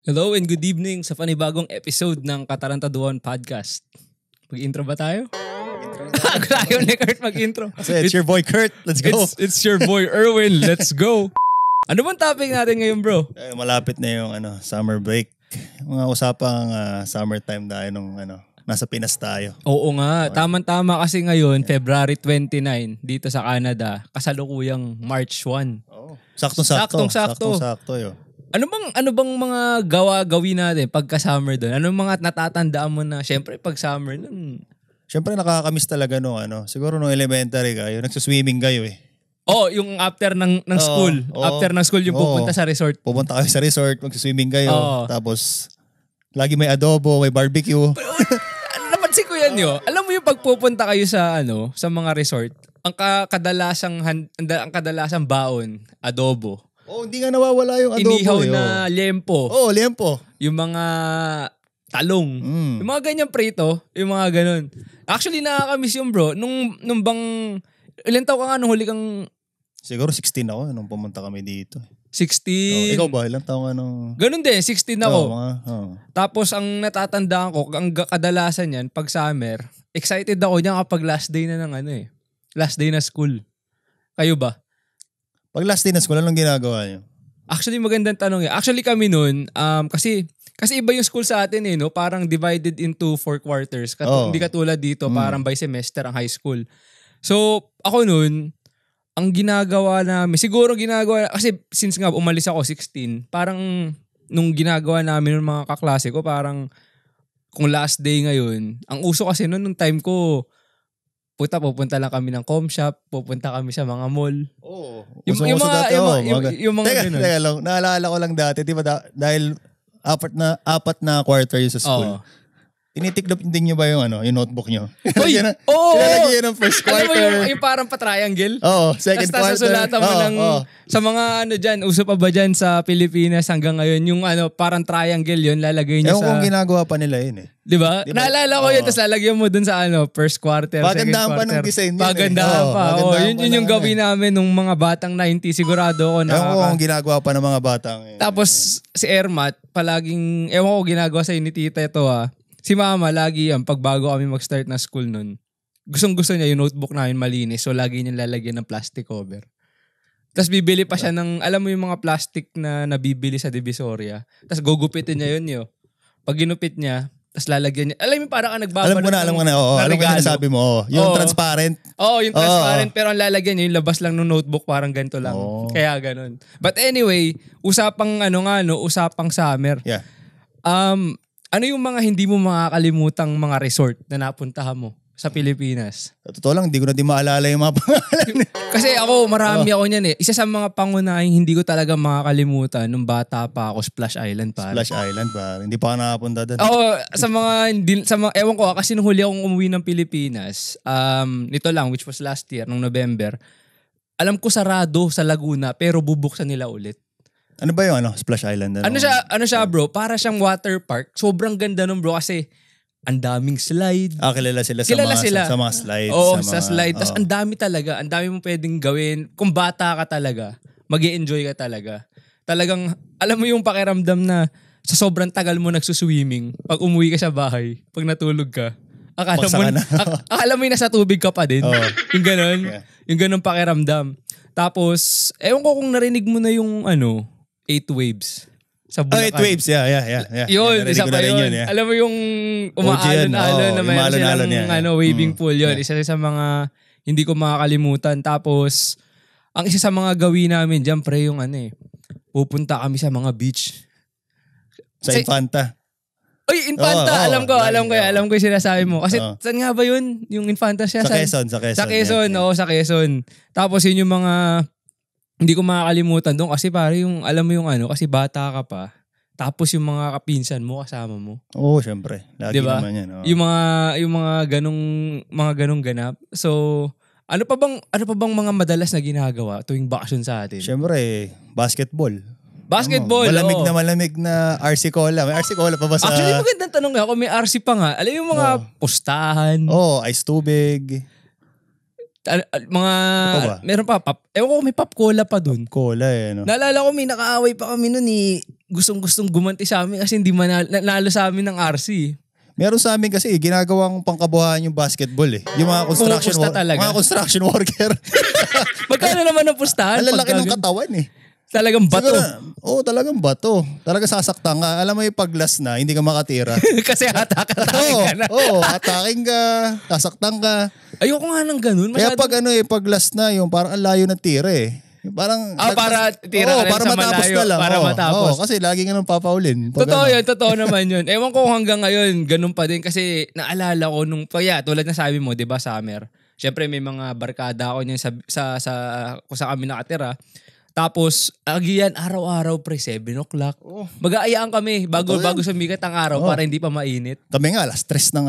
Hello and good evening sa panibagong episode ng Katarantaduhan Podcast. Mag-intro ba tayo? Ayaw ni Kurt mag-intro. So it's your boy Kurt. Let's go. It's your boy Erwin. Let's go. Ano bang topic natin ngayon, bro? Malapit na yung summer break. Mga usapang summertime tayo nung nasa Pinas tayo. Oo nga. Tama-tama kasi ngayon, February 29, dito sa Canada, kasalukuyang March 1. Oh. Saktong-sakto. Saktong-sakto yun. Ano bang mga gawin natin pagka summer doon? Ano mga natatandaan mo na syempre pag summer nun? Syempre nakakamiss talaga siguro nung elementary kayo, nagsuswimming kayo eh. Oh, yung after ng school. After ng school yung pupunta sa resort. Pupunta kayo sa resort, magsuswimming kayo. Tapos lagi may adobo, may barbecue. Napansin ko yan Alam mo yung pagpupunta kayo sa sa mga resort, ang kadalasang baon, adobo. Oh, hindi nga nawawala yung adobo. Inihaw na liempo. Oh, liempo. Yung mga talong. Yung mga ganyang prito, yung mga ganun. Actually, nakakamiss yung bro. Nung bang, ilan taon ka nga nung huli kang... Siguro 16 ako nung pumunta kami dito. 16. Ikaw ba? Ilang taon ka nung... Ganun din, 16 ako. Oh. Tapos ang natatandaan ko, ang kadalasan yan, pag summer, excited ako niyan kapag last day na ng last day na school. Kayo ba? Pag last day na school, anong ginagawa niyo? Actually, magandang tanong yan. Actually kami nun, kasi iba yung school sa atin parang divided into 4 quarters. Hindi katulad dito, parang by semester ang high school. So, ako nun, ang ginagawa namin, kasi since nga umalis ako 16, parang nung ginagawa namin ng mga kaklase ko, parang kung last day ngayon, ang uso kasi nung time ko, pupunta lang kami ng com shop, pupunta kami sa mga mall. Oo. Yung mga ganun. Teka lang, naalala ko lang dati, di ba dahil apat na quarter yung sa school. Tinitiklop din nyo ba yung notebook nyo? Uy! Nilalagyan yun ng first quarter. Alam mo yung parang pa-triangle? Oo, second quarter. Tapos nasulatan mo ng, sa mga dyan, uso pa ba dyan sa Pilipinas hanggang ngayon, yung parang triangle yun, lalagay nyo sa... Ewan kung ginagawa pa nila yun eh. Diba? Naalala ko yun, tapos lalagyan mo dun sa first quarter, Pagandahan second quarter. Pa ng design yun. Pagandahan pa. Yun yung gawin namin nung mga batang 90, sigurado ko. Ewan ko kung ginagawa pa ng mga batang. Tapos si Ermat, palaging, ewan ko ginagawa sa ni tita ito Si mama, lagi yan, pag bago kami mag-start na school nun, gustong-gusto niya yung notebook namin malinis, so lagi niya lalagyan ng plastic cover. Tapos bibili pa siya ng, alam mo yung mga plastic na nabibili sa Divisoria, tapos gugupitin niya yun Pag ginupit niya, tapos lalagyan niya, alam mo parang ka nagbabalo. Alam mo na, alam mo na sabi mo, yung transparent. Yung transparent, pero ang lalagyan niya, yung labas lang ng notebook, parang ganito lang. Kaya ganun. But anyway, usapang usapang summer. Yeah. Ano yung mga hindi mo makakalimutang mga resort na napuntahan mo sa Pilipinas? Sa totoo lang, hindi ko na din maalala yung mga pangalan. Kasi ako, marami ako niyan Isa sa mga pangunahing hindi ko talaga makakalimutan nung bata pa ako, Splash Island pare. Splash Island pare. Hindi pa ako nakapunta doon. Oo, ewan ko kasi nung huli akong umuwi ng Pilipinas, nito lang, which was last year, nung November, alam ko sarado sa Laguna, pero bubuksan nila ulit. Ano ba yung Splash Island? Ano siya bro? Para siyang water park. Sobrang ganda nun bro kasi ang daming slide. Kilala sila sa mga slides. Oo, sa slide. Tapos ang dami talaga. Ang dami mong pwedeng gawin. Kung bata ka talaga, mag-i-enjoy ka talaga. Talagang, alam mo yung pakiramdam na sa sobrang tagal mo nagsuswimming, pag umuwi ka sa bahay, pag natulog ka, akala mo yung nasa tubig ka pa din. Yung ganon. Yeah. Yung ganon pakiramdam. Tapos, ewan ko kung narinig mo na yung 8 waves sa Bulacan. 8 waves, yeah. Yun, isa pa yun. Alam mo yung umaalon-alon na mayroon silang waving pool yun. Isa sa mga hindi ko makakalimutan. Tapos, ang isa sa mga gawin namin dyan, pre, yung pupunta kami sa mga beach. Sa Infanta. Uy, Infanta! Alam ko yung sinasabi mo. Kasi saan nga ba yun? Yung Infanta siya? Sa Quezon. Sa Quezon, sa Quezon. Tapos yun yung mga... Hindi ko makakalimutan doon kasi pare yung alam mo yung kasi bata ka pa. Tapos yung mga kapinsan mo kasama mo. Oo, syempre. Lagi diba? Naman yan. Yung mga ganong ganap. So, ano pa bang mga madalas na ginagawa tuwing bakasyon sa atin? Syempre, basketball. Malamig na RC Cola. May RC Cola pa ba sa... Actually, magandang tanong ako. May RC pa nga. Alam yung mga pustahan. Ice tubig. Mga, meron pa, ewan ko, may pop cola pa dun. Cola no? Naalala ko, may nakaaway pa kami nun gustong gumanti sa amin kasi hindi nanalo sa amin ng RC. Meron sa amin kasi ginagawang pangkabuhayan yung basketball Yung mga construction worker. Magkano naman ang pustahan? Ang lalaki ng katawan Talagang bato. Oo, talagang bato. Talaga sasaktan ka. Alam mo yung pag-last na, hindi ka makatira. Kasi atake ka na. Oo, ataking ka, sasaktan ka. Ayoko nga ng ganun. Kaya pag pag last na, yung parang ang layo ng tira Parang para tira ka para sa matapos malayo. na lang. Para matapos. Kasi lagi nga nang papaulin. Totoo naman yun. Ewan ko hanggang ngayon, ganun pa din. Kasi naalala ko tulad na sabi mo, di ba, summer. Siyempre may mga barkada ako niyan sa kung saan kami nakatira. Tapos, agiyan, araw-araw 7 o'clock. Mag-aayaan kami bago sumikat ang araw para hindi pa mainit. Kami nga, alas 3 ng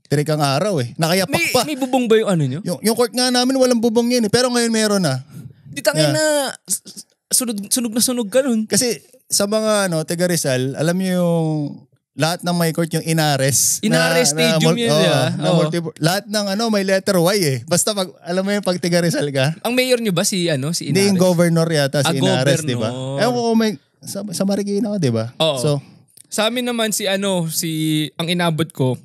Tirik ang araw Nakayapak pa. May bubong ba yung ano nyo? Yung court nga namin, walang bubong yun Pero ngayon meron na. Di tangin na sunog ka nun. Kasi sa mga taga Rizal, alam niyo yung lahat ng may court yung Inares. Inares Stadium yun lahat ng may letter Y Basta alam mo yung pag taga Rizal ka. Ang mayor nyo ba si Inares? Hindi yung governor yata si Inares, di ba? Ewan ko kung may sa Marikina ka, di ba? Oo. So, sa amin naman ang inabot ko,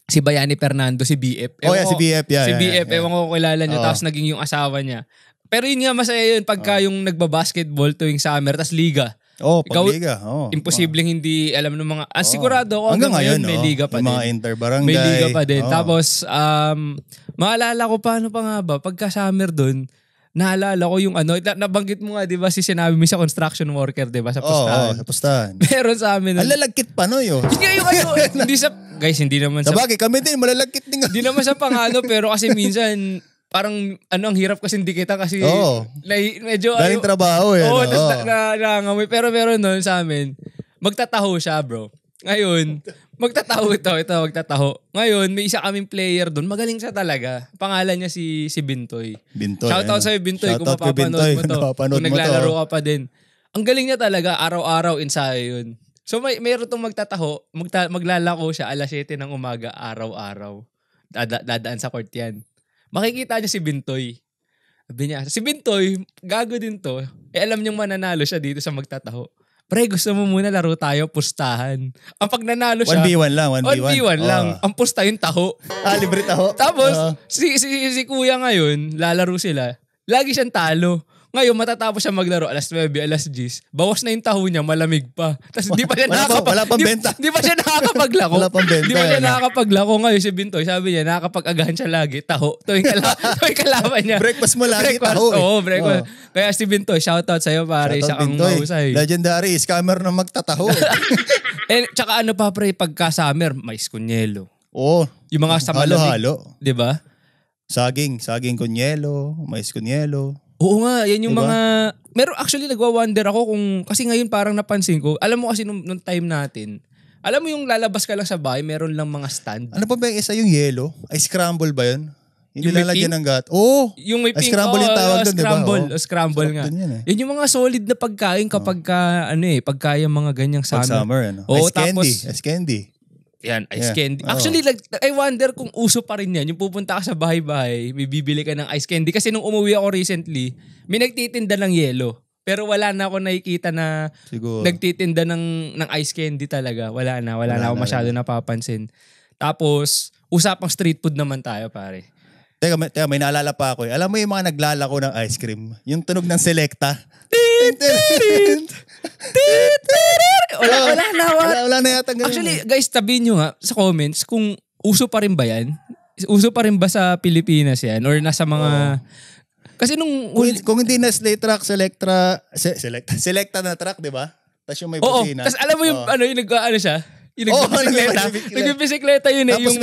si Bayani Fernando, si BF. Si BF, Si BF, ewan ko kilala niya, tapos naging yung asawa niya. Pero yun nga, masaya yun pagka yung nagbabasketball tuwing summer, tas liga. Liga. Imposibleng hindi alam ng mga... sigurado ako hanggang ngayon, may liga pa din. Mga interbarangay. May liga pa din. Tapos, maalala ko paano pa nga ba, pagka summer dun, naalala ko yung nabanggit mo nga, di ba, sinabi mo sa construction worker, di ba, sa pustahan. Sa pustahan. Meron sa amin. Ang lalagkit pa Hindi guys, hindi naman sa... Sabagay, kami din, malalagkit din. Hindi naman sa pangano, pero kasi minsan... Parang ang hirap kasi hindi kita kasi medyo galing trabaho nangangamoy. Pero meron nun sa amin, magtataho siya bro. Ngayon, magtataho. Ngayon, may isa kaming player doon, magaling siya talaga. Pangalan niya si Bintoy. Shoutout sa'yo Bintoy kung mapapanood mo to. Kung naglalaro ka pa din. Ang galing niya talaga, araw-araw ensayo yun. So mayroon tong magtataho, maglalako siya alas 7 ng umaga araw-araw. Dadaan sa court yan. Makikita niya si Bintoy. Sabi niya, si Bintoy, gago din to. Alam niyang mananalo siya dito sa magtataho. Pre, gusto mo muna laro tayo, pustahan. Ang pag nanalo siya... 1v1 lang, 1v1 lang. Ang pusta yung taho. Libre taho. Tapos, si kuya ngayon, lalaro sila. Lagi siyang talo. Ngayon, matatapos siya maglaro, alas 9, alas 10. Bawas na yung taho niya, malamig pa. Tapos di pa siya wala pang benta. Di pa siya nakakapaglako. Wala pang benta. Di pa siya nakakapaglako. Ngayon si Bintoy, sabi niya, nakakapag-agahan siya lagi, taho. Tuwing kalaban niya. Breakfast mo lagi, taho. Oo, breakfast. Kaya si Bintoy, shoutout sa'yo pare, isa kang mahusay. Legendary, scammer na magtataho. Tsaka ano pa pre, pagka summer, mais kunyelo. Yung mga sa malamig. Halo-halo. Di ba? Saging kunyelo, mais kunyelo. Oo nga, yan yung mga... Actually, nagwa-wonder ako kung... Kasi ngayon parang napansin ko, alam mo kasi nung time natin, alam mo yung lalabas ka lang sa bahay, meron lang mga stand. Ano pa ba yung isa yung yellow? Ay, scramble ba yun? Yung nilalagyan ng gat. Yung may pink. Scramble yung tawag doon, di ba? Scramble nga. Yan yung mga solid na pagkain kapag pagka yung mga ganyang summer. Pag summer, Ice candy. Yan, ice candy. Actually, I wonder kung uso pa rin yan. Yung pupunta ka sa bahay-bahay, may bibili ka ng ice candy. Kasi nung umuwi ako recently, may nagtitinda ng yelo. Pero wala na ako nakikita na nagtitinda ng ice candy talaga. Wala na ako masyado napapansin. Tapos, usapang street food naman tayo, pare. Teka, may naalala pa ako. Alam mo yung mga naglalako ng ice cream? Yung tunog ng Selecta. Wala na yata. Actually, guys, sabihin nyo nga sa comments kung uso pa rin ba yan? Uso pa rin ba sa Pilipinas yan? Or nasa mga... Kasi nung... Kung hindi na Selecta na truck, di ba? Tapos yung may busina. Tapos alam mo yung yung nag-ano siya? Yung nag-bisikleta yun eh. Tapos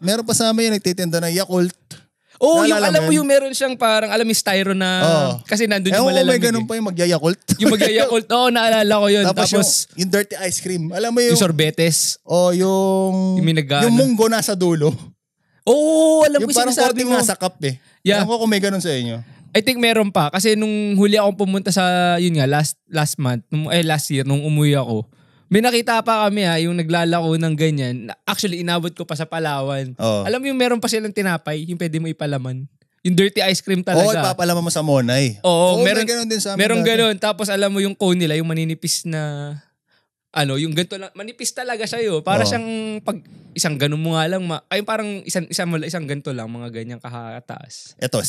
meron pa sa amin yung nagtitinda ng Yakult. Yung alam mo yung meron siyang parang alam yung styro na kasi nandun yung malalamig. May ganun pa yung magyayakult. Yung magyayakult. Naalala ko yun. Tapos yung dirty ice cream. Alam mo yung sorbetes. Yung munggo nasa dulo. Alam ko yung parang korting nasa cup eh. Yeah. Alam ko kung may ganun sa inyo. I think meron pa. Kasi nung huli akong pumunta sa, yun nga, last month, last year, nung umuwi ako, may nakita pa kami yung naglalako ng ganyan. Actually, inabot ko pa sa Palawan. Alam mo yung meron pa silang tinapay, yung pwede mo ipalaman. Yung dirty ice cream Oo, talaga. ipapalaman mo sa Monay. Oo, may ganun din sa amin. Merong dati. ganun. Tapos alam mo yung cone nila, yung maninipis na, yung ganito lang, manipis talaga siya yun. Para siyang, pag isang ganun mo nga lang, ay parang isang ganito lang, mga ganyang kahataas. Eto,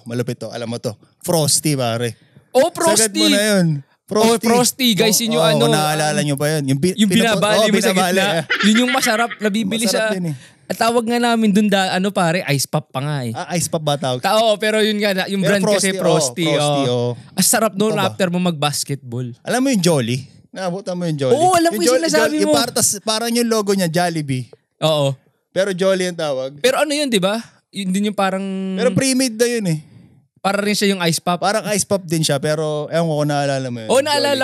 malupit to. Alam mo to. Frosty, pare. Oh, Frosty! Sagad mo na yun. Frosty. Oh, Frosty. Guys, yun yung kung naaalala nyo ba yun? Yung binabali mo sa gitna. Yun yung masarap, nabibili Masarap sa... din At tawag nga namin dun pare, ice pop pa nga eh. Ice pop ba tawag? Oo, pero yun nga, yung brand kasi Frosty. Ang sarap noon after mo mag-basketball. Alam mo yung Jolly? Naabutan mo yung Jolly? Oo, alam ko yung sinasabi mo. Parang yung logo niya, Jollibee. Oo. Pero Jolly ang tawag. Pero ano yun, di ba? Yun din yung parang... Pero pre-made na yun eh. Para rin siya yung ice pop. Parang ice pop din siya, pero ewan ko kung naalala mo yun. Oo, naalala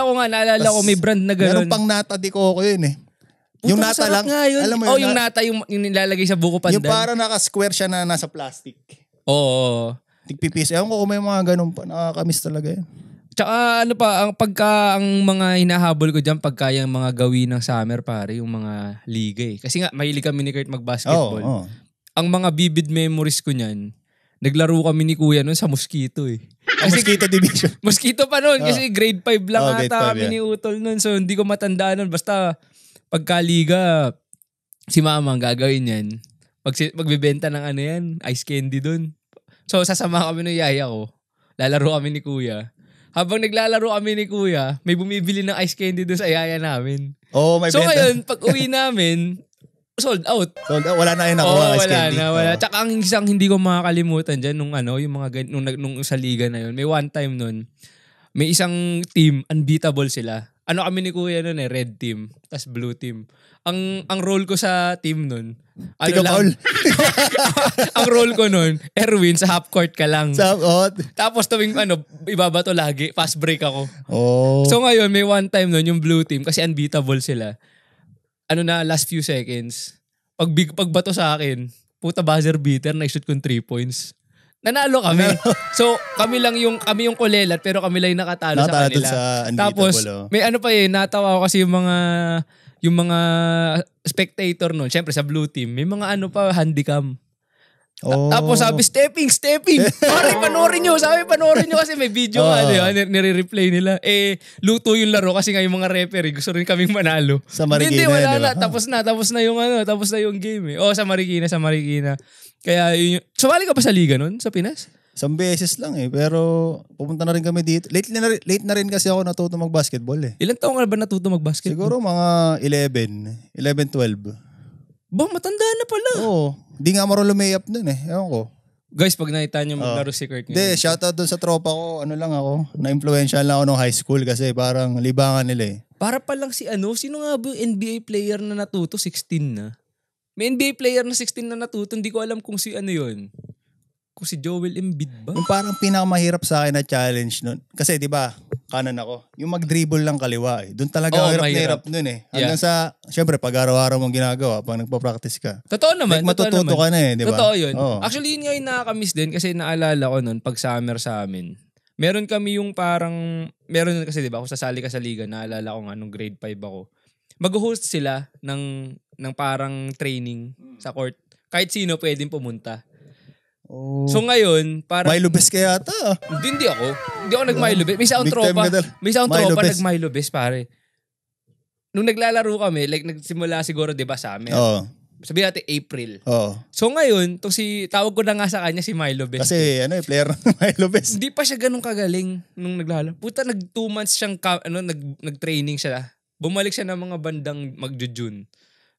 ko, may brand na gano'n. Meron pang nata di ko yun eh. Yung nata lang. Nga yun. Alam mo yun? Yung nata, yung nilalagay sa buko pandan. Yung parang naka-square siya na nasa plastic. Oo. Tigpipis. Ewan ko kung may mga ganun pa. Nakakamiss talaga yun. Tsaka ang mga hinahabol ko dyan, pagka yung mga gawin ng summer pare, yung mga liga eh. Kasi nga, mahilig kami ni Kurt mag-basketball. Oh. Ang mga vivid memories ko niyan, naglaro kami ni Kuya noon sa Mosquito eh. Kasi, Mosquito Division. Mosquito pa noon kasi grade 5 lang ata kami ni Utol noon. So hindi ko matandaan noon. Basta pagka-liga, si Mama ang gagawin yan. Magbibenta ng ice candy doon. So sasama kami ng yaya ko. Lalaro kami ni Kuya. Habang naglalaro kami ni Kuya, may bumibili ng ice candy doon sa yaya namin. May so benta. Ngayon, pag uwi namin, sold out. Wala na yun nakuha ice candy. Wala. Tsaka ang isang hindi ko makakalimutan dyan yung mga nung sa liga na yun. May one time nun, may isang team, unbeatable sila. Kami ni Kuya nun red team, tas blue team. Ang role ko sa team nun, ang role ko nun, Erwin, sa half court ka lang. Tapos tuwing ibabato lagi, fast break ako. So ngayon, may one time nun, yung blue team, kasi unbeatable sila. Last few seconds, pagbato sa akin, puta buzzer beater, na-shoot kong 3 points. Nanalo kami. So, kami yung kulelat, pero kami lang yung nakatalo sa kanila. Sa tapos, may natawa ko kasi yung mga spectator nun, syempre sa blue team, may mga handicam. Tapos sabi, stepping. Pare, panoorin nyo. Sabi, panoorin nyo kasi may video nire-replay nila. Luto yung laro kasi nga yung mga referee gusto rin kaming manalo. Sa Marikina. Hindi, wala na. Tapos na yung game eh. Sa Marikina. Kaya yun sumali ka pa sa liga nun, sa Pinas? Isang beses lang eh. Pero pupunta na rin kami dito. Late na rin kasi ako natuto mag-basketball eh. Ilan taong ka ba natuto mag-basketball? Siguro mga 11, 12. Matanda na pala. Oo. Di nga marunong lumay-up nun eh. Ewan ko. Guys, pag nakita nyo maglaro si Kurt. Hindi, shoutout dun sa tropa ko. Na-influential lang ako nung high school kasi parang libangan nila eh. Para pa lang sino nga ba yung NBA player na natuto? 16 na. May NBA player na 16 na natuto. Hindi ko alam kung si yun. Kung si Joel Embiid ba? Yung parang pinakamahirap sa akin na challenge nun. Kasi di ba kanan ako. Yung mag-dribble lang kaliwa eh. Doon talaga hirap nun eh. Hanggang sa, syempre pag araw-araw mong ginagawa, pag nagpa-practice ka. Totoo naman. Matututo ka na eh, di ba? Totoo yun. Actually yun nga yung nakakamiss din kasi naalala ko nun pag summer sa amin. Meron kami yung meron kasi di ba kung sasali ka sa liga, naalala ko nga nung grade 5 ako. Mag-host sila ng parang training sa court. Kahit sino pwedeng pumunta. So ngayon, parang... Milo Bes ka yata. Hindi ako. Hindi ako nag-Milo Bes. May isang tropa nag-Milo Bes pare. Nung naglalaro kami, like nagsimula siguro 'di ba sa amin. Sabihin natin April. So ngayon, tawag ko na nga sa kanya si Milo Bes. Kasi player ng Milo Bes. Hindi pa siya ganun kagaling nung naglalaro. Puta, 2 months siyang nag-training siya. Bumalik siya ng mga bandang mag-June.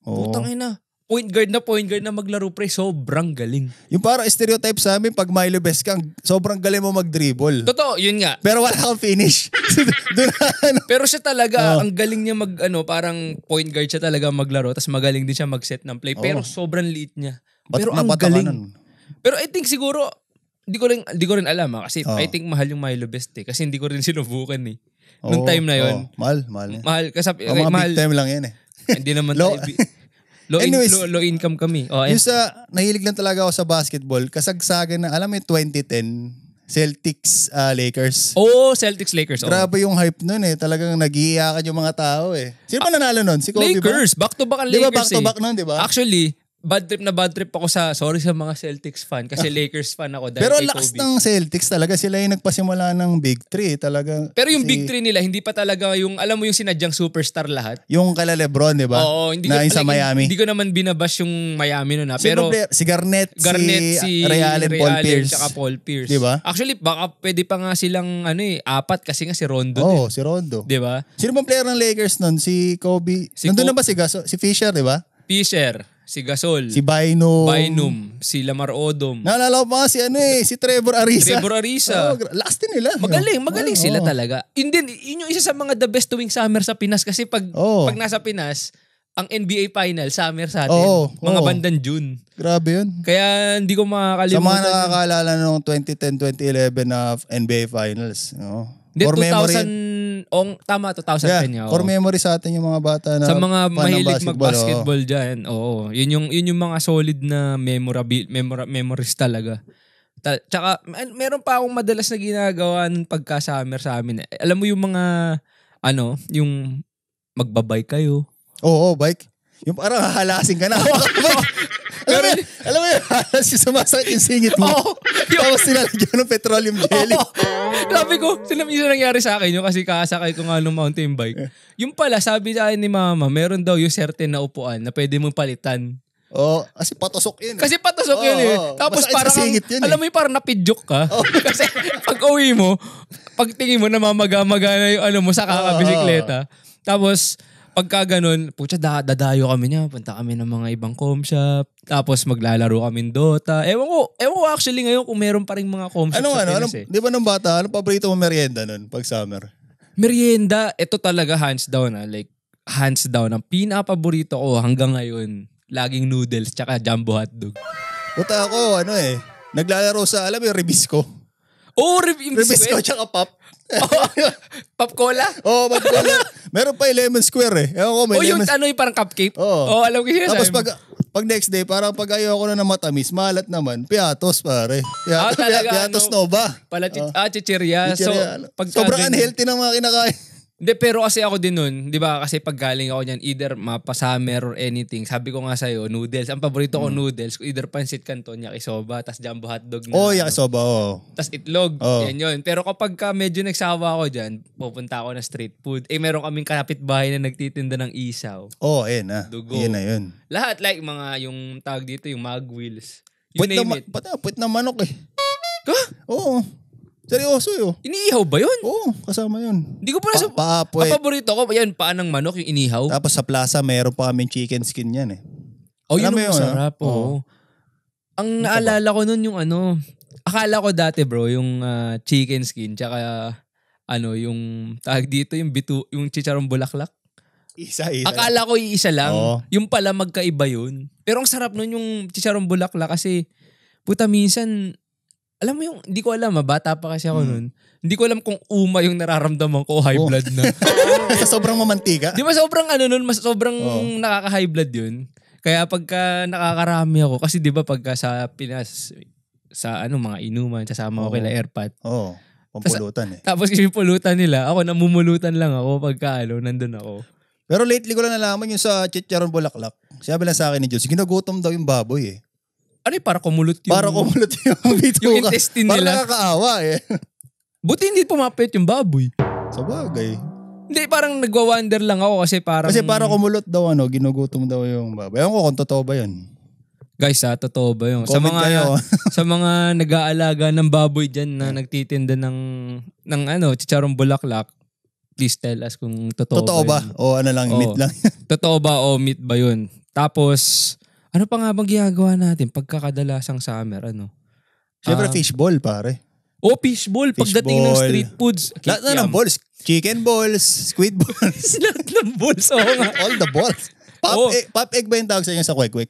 Putang ina. Point guard na maglaro pre, sobrang galing. Yung parang stereotype sa amin, pag Milo Bes kang, sobrang galing mo mag-dribble. Totoo, yun nga. Pero wala kang finish. Pero siya talaga, ang galing niya parang point guard siya talaga maglaro, tapos magaling din siya mag-set ng play. Pero sobrang liit niya. Pero ang galing. Pero I think siguro, hindi ko rin alam kasi I think mahal yung Milo Bes kasi hindi ko rin sinubukan eh. Nung time na yun. Mahal. Mahal. Kasi, mga big time lang yan eh. Hindi naman low income kami. Yung nahilig lang talaga ako sa basketball, kasagsagan na, alam mo yung 2010, Celtics, Lakers. Celtics, Lakers. Grabe yung hype nun eh. Talagang nag-iiyakan yung mga tao eh. Sino pa nanalo nun? Si Kobe Lakers. ba? Back-to-back ang Lakers back-to-back nun, di ba? Actually, bad trip ako sorry sa mga Celtics fan kasi Lakers fan ako dahil pero kay lakas Kobe. ng Celtics talaga, sila yung nagpasimula ng Big 3 talaga. Pero yung Big 3 nila hindi pa talaga yung alam mo yung sinadyang superstar lahat. Yung kala LeBron, 'di ba? Oo, hindi na sa Miami. Hindi ko naman binabash yung Miami noon pero si Garnett, si Ray Allen, Paul Pierce, tsaka Paul Pierce. 'Di ba? Actually baka pwede pa nga silang 4 kasi nga si Rondo. Oo, si Rondo. 'Di ba? Sino bang player ng Lakers noon? Si Kobe. Nandun na ba si Fisher, 'di ba? Fisher, si Gasol, si Bynum, si Lamar Odom. Naalala ko pa si Trevor Ariza. Last din nila. Magaling sila talaga. Yun yung isa sa mga the best tuwing summer sa Pinas kasi pag nasa Pinas, ang NBA final summer sa atin. Mga bandang June. Grabe yun. Kaya hindi ko makakalimutan. Sa mga nakakaalala nung 2010-2011 na NBA finals. Hindi, 2000, tama, 2010 core memory sa atin yung mga bata na sa mga mahilig mag-basketball dyan. Oo. Yun yung mga solid na memories talaga. Tsaka, meron pa akong madalas na ginagawa ng pagka-summer sa amin. Alam mo yung mga, yung magbabike kayo. Oo, bike. Yung parang hahalasin ka na. Alam mo yun, halas yung sumasakit yung singit mo. Tapos sinalagyan ng petroleum jelly. Sabi ko, minsan nangyari sa akin yun kasi kakasakay ko nga ng mountain bike. Yung pala, sabi sa akin ni mama, meron daw yung certain na upuan na pwede mong palitan. Kasi patusok yun. Tapos parang, alam mo yung parang napidyok ka. Kasi pag uwi mo, pag tingin mo, namamaga-maga na yung mo sa kakabisikleta. Tapos, pagka ganun, dadayo kami niya. Punta kami ng mga ibang com shop. Tapos maglalaro kami Dota. Ewan ko actually ngayon kung meron pa rin mga com shop sa Pinas eh. Di ba nung bata, ano paborito mo merienda nun pag summer? Merienda, ito talaga hands down. Hands down. Ang pinaka-paborito ko hanggang ngayon, laging noodles tsaka jumbo hotdog. Puta ako, naglalaro sa, alam mo yung Ribisco. Ribisco tsaka pop. Pop cola? Pop cola. Meron pa yung lemon square eh. Ewan ko, yung parang cupcake? Alam ko yun. Tapos pag next day, parang pag ayaw ko na matamis, malat naman, piatos pare. Piatos Nova. Chichirya. So, sobrang unhealthy ng mga kinakain. Hindi, pero kasi ako din nun, di ba, kasi pag galing ako dyan, either mapa-summer or anything, sabi ko nga sa'yo, noodles. Ang paborito ko noodles, either pancit canton, yakisoba, tas jumbo hotdog na. Yakisoba, Tas itlog, yan yun. Pero kapag medyo nagsawa ako dyan, pupunta ako na street food. Meron kaming kapitbahay na nagtitinda ng isaw. Ayun na. Dugo. Yun na yun. Lahat yung tawag dito, yung mag wheels. Puwit na manok eh. Oo. Seryoso yun. Iniihaw ba yun? Oo, kasama yun. Hindi ko pa nasa... Ang paborito ko, yan, paan ng manok, yung inihaw. Tapos sa plaza, mayroon pa kaming chicken skin yan eh. Yun ang masarap. Ang naalala ko nun yung akala ko dati bro, yung chicken skin, tsaka yung tag dito, yung chicharong bulaklak. Isa. Akala ko iisa lang. Yung pala magkaiba yun. Pero ang sarap nun yung chicharong bulaklak kasi, puta minsan... Alam mo yung, hindi ko alam bata pa kasi ako nun. Hindi ko alam kung yung nararamdaman ko, high blood na. Sobrang mamantika. Di ba sobrang sobrang nakaka-high blood yun. Kaya pagka nakakarami ako, kasi di ba pagka sa Pinas, sa mga inuman, sasama ko kila Airpat. Pampulutan eh. Tapos yung pulutan nila, ako namumulutan lang ako pagka nandun ako. Pero lately ko lang nalaman yung sa chicharon bulaklak. Sabi lang sa akin ni Diyos, ginagutom daw yung baboy eh. Para kumulot yung... Para kumulot yung bituka. Yung intestine nila. Para nakakaawa eh. Buti hindi pumapit yung baboy. Sa bagay. Hindi, parang nagwa-wonder lang ako kasi parang... Kasi para kumulot daw ginugutom daw yung baboy. Ewan ko kung totoo ba yun. Guys totoo ba yun? Comment kayo. Sa mga nag-aalaga ng baboy dyan na nagtitinda ng chicharong bulaklak, please tell us kung totoo ba? O meat lang. Totoo ba o meat ba yun? Tapos... Ano pa nga bang ginagawa natin pagkakadalasang summer, Siyempre fishball, pare. Fishball. Pagdating ng street foods. Lahat na ng balls. Chicken balls, squid balls. Lahat ng balls. All the balls. Pop egg ba yung tawag sa inyo sa kwek-kwek?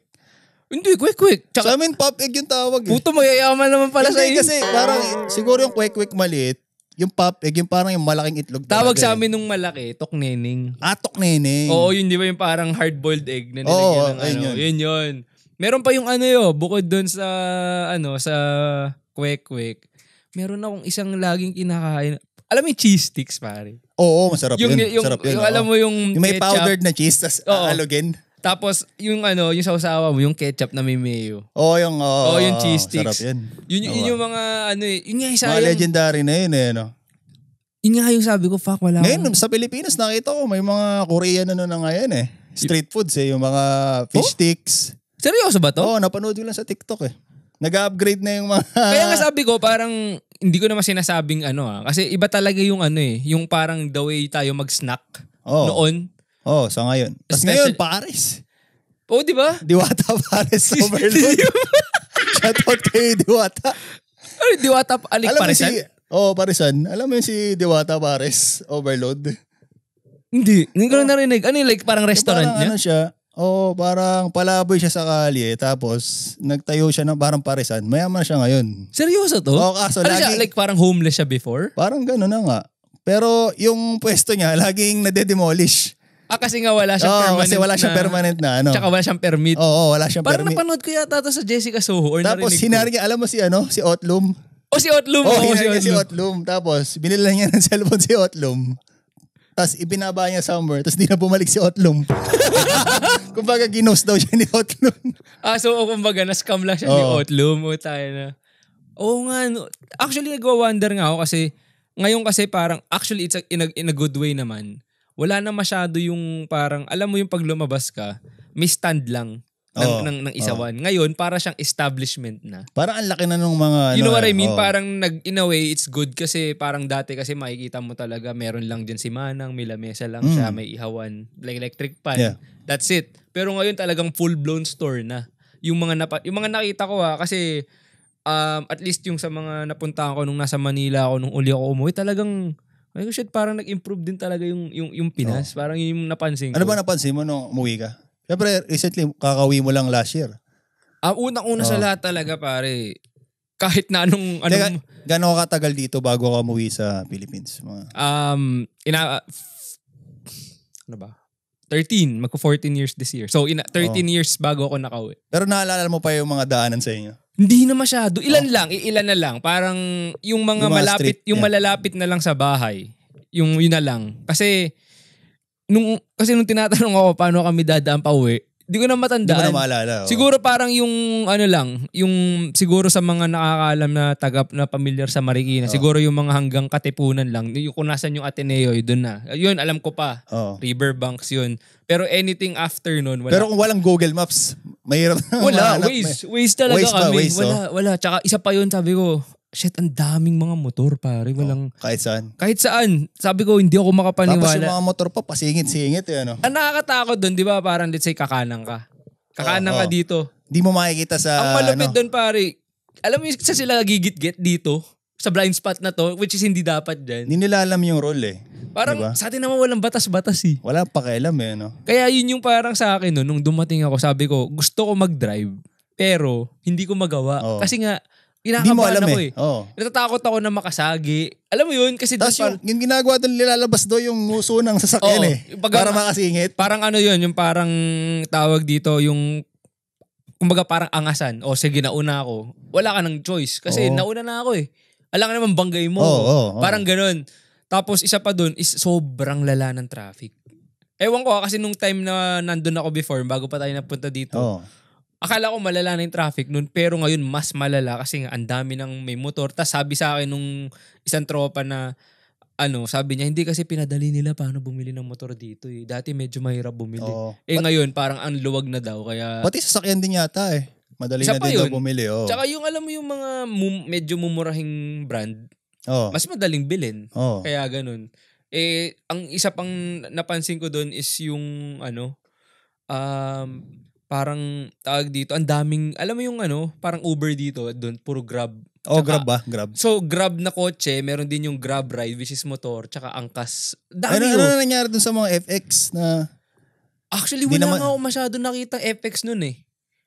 Hindi, kwek-kwek. Sa amin, pop egg yung tawag eh. Puto, mayayaman naman pala sa inyo. Kasi parang siguro yung kwek-kwek maliit, yung pop egg, yung parang yung malaking itlog talaga. Tawag sa amin nung malaki, tokneneng. Tokneneng. Oo, yun di ba yung parang hard-boiled egg na nilagyan ng yun. Meron pa yung bukod doon sa sa kwek-kwek. Meron akong isang laging kinakain. Alam mo yung cheese sticks, pare? Oo, masarap yun. Masarap yun. Yung alam mo yung may powdered na cheese, tas alugin. Tapos, yung yung sausawa mo, yung ketchup na may mayo. Yung cheese sticks. Sarap yan. Yun yung mga, yun nga isa mga legendary na yun no? Yun nga yung sabi ko, fuck, wala ngayon, sa Pilipinas, nakita ko, may mga Korean na ngayon Street foods yung mga fish sticks. Seryoso ba to? Napanood ko lang sa TikTok Nag-upgrade na yung mga... Kaya nga sabi ko, parang, hindi ko naman sinasabing kasi iba talaga yung yung parang the way tayo mag-snack noon. Sa ngayon. Tapos ngayon, Paris. Di ba? Diwata Paris overload. Shoutout kay Diwata. Diwata Parisan? Parisan. Alam mo yung si Diwata Paris overload? Hindi ko na narinig. Like parang restaurant parang niya? Siya? Parang palaboy siya sa kalye. Tapos, nagtayo siya ng parang Parisan. Mayaman siya ngayon. Seryoso to? Kaso lagi... siya? Like parang homeless siya before? Parang gano'n na nga. Pero yung pwesto niya, laging nade-demolish. Kasi nga wala siyang permanent kasi wala siyang permanent na Tsaka wala siyang permit. Wala siyang parang permit. Parang napanood ko yata to sa Jessica Soho or tapos hinari niya, alam mo si Otlum? Si Otlum. Hinari niya si Otlum. Tapos binila niya ng cellphone si Otlum. Tapos ibinaba niya somewhere. Tapos di na bumalik si Otlum. Kumbaga ginost daw siya ni Otlum. Kumbaga na-scam lang siya ni Otlum. Tayo na. Nga. No. Actually, nagwa-wonder nga ako kasi ngayon kasi parang actually it's in a good way naman. Wala na masyado yung parang, alam mo yung pag lumabas ka, may stand lang ng isawan. Ngayon, para siyang establishment na. Parang ang laki na nung mga... You know what I mean? Parang in a way, it's good kasi parang dati kasi makikita mo talaga, meron lang dyan si Manang, may lamesa lang siya, may ihawan, like electric pan. Yeah. That's it. Pero ngayon talagang full-blown store na. Yung mga nakita ko kasi at least yung sa mga napuntahan ko nung nasa Manila ako, nung uli ako umuwi, talagang... Ay ko shit, parang nag-improve din talaga yung Pinas. Parang yung napansin ko. Ano ba napansin mo nung umuwi ka? Siyempre, recently, kakauwi mo lang last year. Unang-una sa lahat talaga, pare. Kahit na anong... Gano'n ka katagal dito bago ka umuwi sa Philippines? Ano ba? 13. Magko-14 years this year. So, 13 years bago ako nakauwi. Pero naalala mo pa yung mga daanan sa inyo? Hindi na masyado. Ilan na lang. Parang yung mga malapit, street, yung malalapit na lang sa bahay. Yun na lang. Kasi nung tinatanong ako paano kami dadaan pa uwi, di ko na matandaan. Di mo na maalala. Siguro parang yung yung siguro sa mga nakakaalam na familiar sa Marikina, siguro yung mga hanggang Katipunan lang. Yung kung nasan yung Ateneo, doon na. Yun, alam ko pa. Riverbanks yun. Pero anything after nun, wala. Pero kung walang Google Maps, mahirap na. Wala, Waze talaga kami. Wala. Tsaka isa pa yun, sabi ko, shit, ang daming mga motor, pare. Walang... kahit saan. Kahit saan. Sabi ko, hindi ako makapaniwala. Tapos yung mga motor pa, pasingit-singit. Ang nakakatakot doon, di ba? Parang let's say, kakanang ka. Kakanang ka dito. Di mo makikita sa... Ang malupit doon, pare. Alam mo yung sa sila gigit-get dito? Sa blind spot na to, which is hindi dapat dyan. Hindi nila alam yung role Parang diba? Sa atin naman walang batas-batas Wala pakialam no? Kaya yun yung parang sa akin nung dumating ako, sabi ko, gusto ko mag-drive, pero hindi ko magawa. Kasi nga, inakabahan ako Natatakot ako na makasagi. Alam mo yun? Kasi tapos yung ginagawa doon, nilalabas doon yung nguso ng sasakyan para makasingit. Parang yun, yung parang tawag dito, yung kumbaga parang angasan. Sige, nauna ako. Wala ka ng choice. Kasi nauna na ako Alam ka naman banggay mo. Parang ganun. Tapos isa pa dun is sobrang lala ng traffic. Ewan ko kasi nung time na nandun ako before, bago pa tayo napunta dito, akala ko malala na yung traffic nun, pero ngayon mas malala kasi nga ang dami ng may motor. Tapos sabi sa akin nung isang tropa na, sabi niya, hindi kasi pinadali nila paano bumili ng motor dito Dati medyo mahirap bumili. Ngayon parang ang luwag na daw. Kaya... Pati sasakyan din yata Madali na din daw bumili. Tsaka yung alam mo yung mga medyo mumurahing brand, mas madaling bilhin. Kaya ganun. Ang isa pang napansin ko doon is yung parang tawag dito, ang daming, alam mo yung parang Uber dito, doon, puro Grab. Grab ba? Grab. So, Grab na kotse, meron din yung Grab Ride, which is motor, tsaka angkas. Dami ano nangyari doon sa mga FX na... Actually, wala nga ako masyado nakita FX nun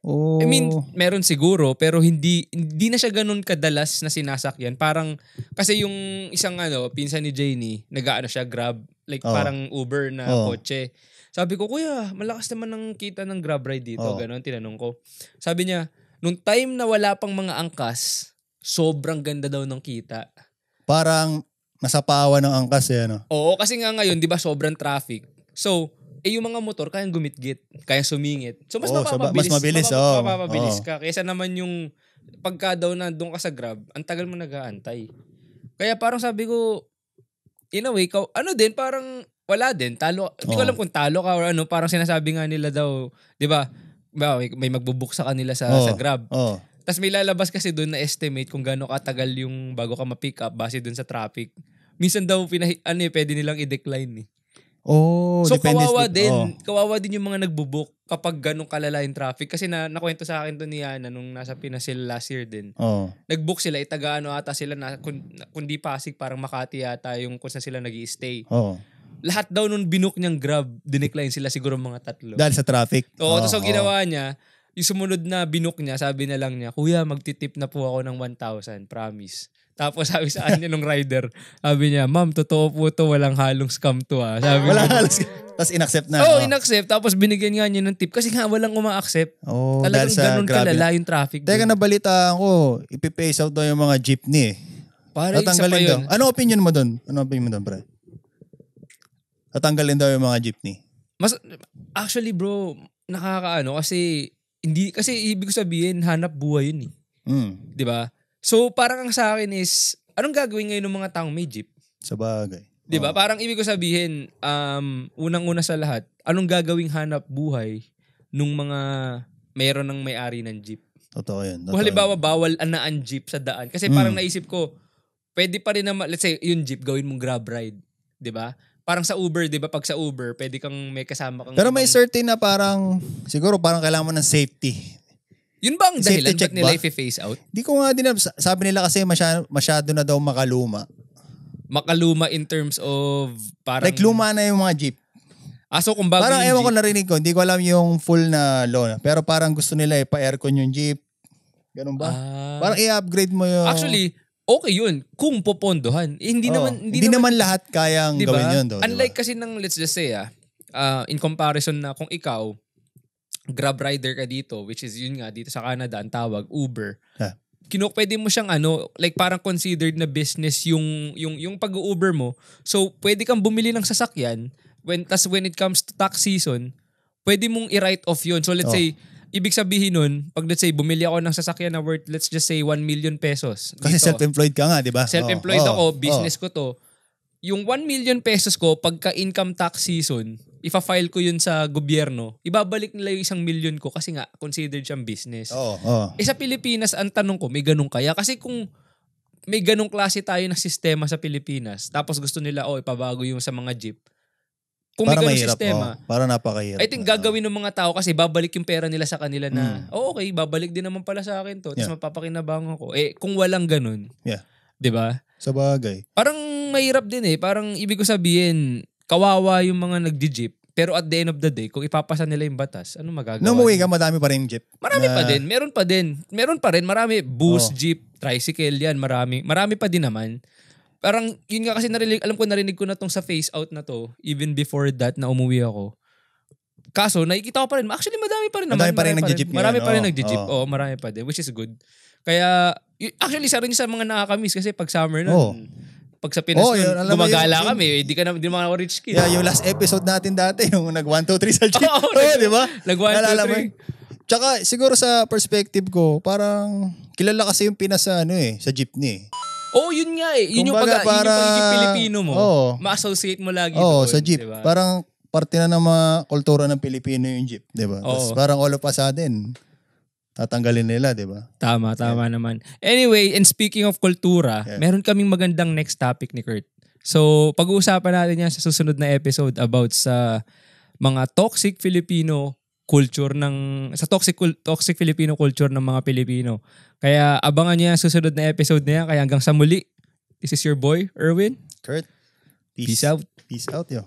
I mean, meron siguro, pero hindi na siya ganun kadalas na sinasakyan. Parang, kasi yung isang pinsan ni Janie, nag-aano siya, Grab, like parang Uber na kotse. Sabi ko, kuya, malakas naman ang kita ng Grab ride dito. Ganon, tinanong ko. Sabi niya, nung time na wala pang mga angkas, sobrang ganda daw ng kita. Parang nasapawan ng angkas Oo, kasi nga ngayon, di ba, sobrang traffic. So, yung mga motor, kayang gumitgit, kayang sumingit. So, mas mapapabilis ka. Kaysa naman yung pagka daw na doon ka sa Grab, ang tagal mo nag-aantay. Kaya parang sabi ko, in a way, parang wala din. Talo. Hindi ko alam kung talo ka or ano. Parang sinasabi nga nila daw, di ba, may magbubook sa kanila sa Grab. Tapos may lalabas kasi doon na estimate kung gaano katagal yung bago ka ma-pick up base doon sa traffic. Minsan daw, pwede nilang i-decline eh. So kawawa din yung mga nagbo-book kapag ganun kalala yung traffic kasi nakwento sa akin to ni Yana nung nasa Pinas sila last year din. Nag-book sila itaga ata sila na kundi Pasig parang Makati yata yung kung saan sila nag-i-stay. Lahat daw nung binook niyang Grab, dinecline sila siguro mga 3. Dahil sa traffic. Tapos ginawa niya, yung sumunod na binook niya, sabi na lang niya, "Kuya, magtitip na po ako ng 1,000, promise." Tapos sabi sa kanya nung rider, sabi niya, "Ma'am, totoo po to, walang halong scam to ah." Sabi walang halong scam. Tapos inaccept na. Inaccept. Tapos binigyan nga niya ng tip kasi nga walang uma-accept. Talagang ganun kalala yung traffic. Teka, nabalitaan ko, ipipace out daw yung mga jeepney. Tatanggalin daw. Ano opinion mo doon? Pre? Tatanggalin daw yung mga jeepney. Actually bro, nakakaano kasi ibig ko sabihin hanap buhay yun eh. 'Di ba? So parang ang sa akin is anong gagawin ngayon ng mga taong may jeep? Sabagay. 'Di ba? Parang ibig ko sabihin unang-una sa lahat, anong gagawing hanap buhay nung mga mayroon ng may-ari ng jeep? Totoo 'yan. Kung halimbawa bawal ang jeep sa daan kasi parang naisip ko pwede pa rin naman, let's say yung jeep gawin mong Grab ride, 'di ba? Parang sa Uber, 'di ba? Pag sa Uber, pwede kang may kasama kang... Pero may certain na siguro parang kailangan mo ng safety. Yun ba ang dahilan? Ba't nila i-phase out? Di ko nga din, sabi nila kasi masyado na daw makaluma. Makaluma in terms of parang... Like luma na yung mga jeep. So kung bago parang yung ewan ko narinig ko, hindi ko alam yung full na law. Pero parang gusto nila pa-aircon yung jeep. Ganun ba? Parang i-upgrade mo yung... Actually, okay yun. Kung popondohan. Hindi naman lahat kayang diba? Gawin yun. Unlike kasi ng, let's just say, in comparison na kung ikaw, Grab rider ka dito, which is yun nga, dito sa Canada, ang tawag, Uber. Pwede mo siyang like parang considered na business yung pag-Uber mo. So, pwede kang bumili ng sasakyan, when it comes to tax season, pwede mong i-write off yun. So, let's say, ibig sabihin nun, pag let's say, bumili ako ng sasakyan na worth, let's just say, 1 million pesos. Kasi dito, self-employed ka nga, di ba? Self-employed ako, business ko to. Yung 1 million pesos ko, pagka income tax season, ipa-file ko yun sa gobyerno, ibabalik nila yung 1 million ko kasi nga, considered siyang business. Sa Pilipinas, ang tanong ko, may ganun kaya? Kasi kung may ganung klase tayo ng sistema sa Pilipinas, tapos gusto nila, ipabago yung sa mga jeep, kung para may ganung sistema, para napakahirap. I think gagawin ng mga tao kasi babalik yung pera nila sa kanila na, okay, babalik din naman pala sa akin to, tapos mapapakinabangan ko. Kung walang ganun, di ba? Sabagay. Parang mahirap din Parang ibig ko sabihin, kawawa yung mga nagdi-jeep. Pero at the end of the day, kung ipapasa nila yung batas, ano magagawa? Nung umuwi ka, madami pa rin jeep. Marami pa din. Meron pa din. Meron pa rin. Marami. Bus, jeep, tricycle, yan. Marami. Marami pa din naman. Parang, yun nga kasi narinig ko na tong sa phase out na to, even before that na umuwi ako. Kaso, nakikita ko pa rin. Actually, madami pa rin naman. Madami pa rin nagdi-jeep. Marami pa rin nagdi-jeep. Marami pa din. Which is good. Kaya, actually, isa rin sa mga nakakamiss kasi pag summer na, pag sa Pinas gumagala kami, hindi naman ako rich kid. Yung last episode natin dati, yung nag 1, 2, 3 sa jeep. Di ba? Nag 1, 2, 3. Tsaka, siguro sa perspective ko, parang kilala kasi yung Pinas sa sa jeepney. Yun nga Yun yung pagiging Pilipino mo. Ma-associate mo lagi doon. Sa jeep. Diba? Parang parte na ng mga kultura ng Pilipino yung jeep. Diba? Parang all of a sudden, tatanggalin nila, di ba? Tama naman. Anyway, and speaking of kultura, meron kaming magandang next topic ni Kurt. So, pag-uusapan natin yan sa susunod na episode about sa mga toxic Filipino culture sa toxic Filipino culture ng mga Pilipino. Kaya abangan niyo yung susunod na episode na yan. Kaya hanggang sa muli, this is your boy, Erwin. Kurt. Peace out. Peace out, yo.